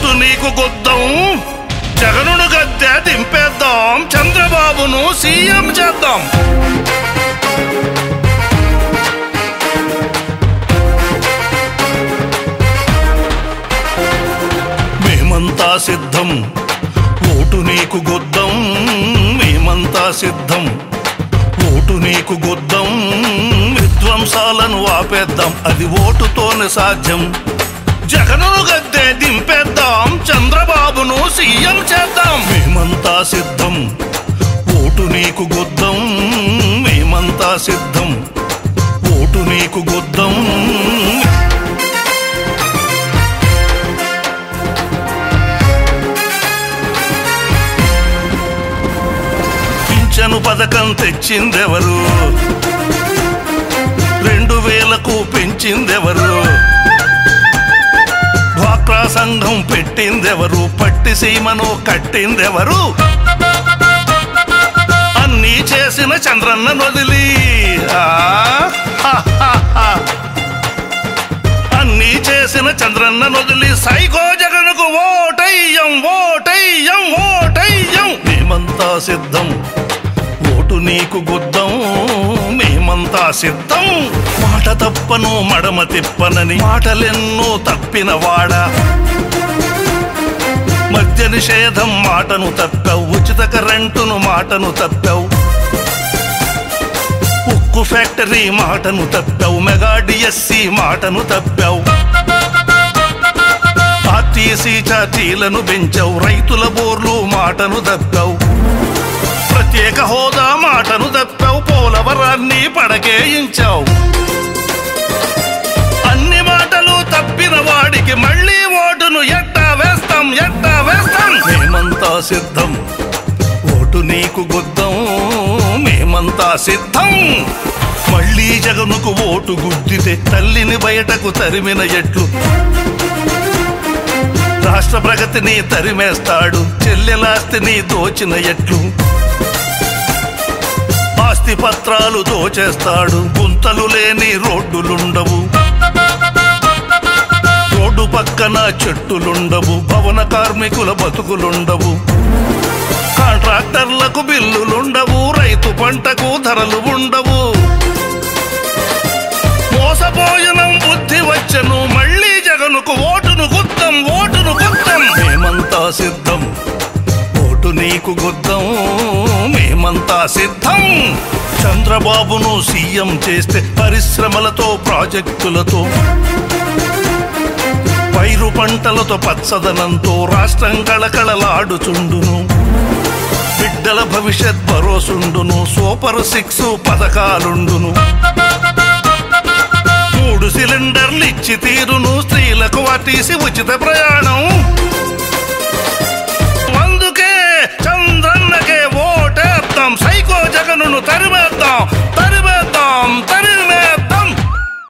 vote నీకు గుద్దం జగనును గద్దె దింపేద్దాం చంద్రబాబును CM చేద్దాం మేమంతా సిద్ధం ఓటు నీకు గుద్దం మేమంతా సిద్ధం ఓటు నీకు గుద్దం విధ్వంసాలను ఆపేద్దాం అది ఓటుతోనే సాధ్యం జగనును గద్దె దింపేద్దాం చంద్రబాబును సీఎం చేద్దాం మేమంతా సిద్ధం ఓటు నీకు గుద్దం మేమంతా సిద్ధం ఓటు నీకు గుద్దం పింఛను పథకం తెచ్చిందెవరు 2000కు పెంచిందెవరు డ్వాక్రా సంఘం పెట్టిందెవరు పట్టి సీమను కట్టిందెవరు అన్నీ చేసిన చంద్రన్న వదిలి అన్నీ చేసిన చంద్రన్న వదిలి సైకో జగన్కు ఓటయ్యం ఓటయ్యం ఓటయ్యం మేమంతా సిద్ధం ఓటు నీకు గుద్దం మేమంతా సిద్ధం మాట తప్పను మడమ తిప్పనని మాటలెన్నో తప్పిన వాడా మద్య నిషేధం మాటను తప్పావు ఉచిత కరెంటును మాటను తప్పావు ఉక్కు ఫ్యాక్టరీ మాటను తప్పావు మెగా డిఎస్సి మాటను తప్పావు ఆర్టీసీ ఛార్జీలను పెంచావు రైతుల బోర్లు మాటను తప్పావు ప్రత్యేక హోదా మాటను తప్పావు పోలవరాన్ని పడకేయించావు అన్ని మాటలు తప్పిన వాడికి మళ్ళీ ఓటును ఎట్టా వేస్తాం ఎట్టా వేస్తాం మేమంతా సిద్ధం ఓటు నీకు గుద్దం మేమంతా సిద్ధం మళ్ళీ జగనుకు ఓటు గుద్దితే తల్లిని బయటకు తరిమిన ఎట్లు రాష్ట్ర ప్రగతిని తరిమేస్తాడు చెల్లెలాస్తిని దోచిన ఎట్లు ఆస్తి పత్రాలు దోచేస్తాడు గుంతలు లేని రోడ్డులుండవు రోడ్డు పక్కన చెట్టులుండవు భవన కార్మికుల బతుకులుండవు కాంట్రాక్టర్లకు బిల్లులుండవు రైతు పంటకు ధరలు ఉండవు మోసపోయిన బుద్ధి వచ్చను మళ్ళీ జగనుకు ఓటును గుద్దం ఓటును గుద్దం మేమంతా సిద్ధం ఓటు నీకు గుద్దం మేమంతా సిద్ధం చంద్రబాబును సీఎం చేస్తే పరిశ్రమలతో ప్రాజెక్టులతో పైరు పంటలతో పచ్చదనంతో రాష్ట్రం కళకళలాడుచుండును బిడ్డల భవిష్యత్ భరోసుండును సూపర్ 6 పథకాలుండును 3 సిలిండర్లు ఇచ్చి తీరును స్త్రీలకు ఆర్టీసీ ఉచిత ప్రయాణం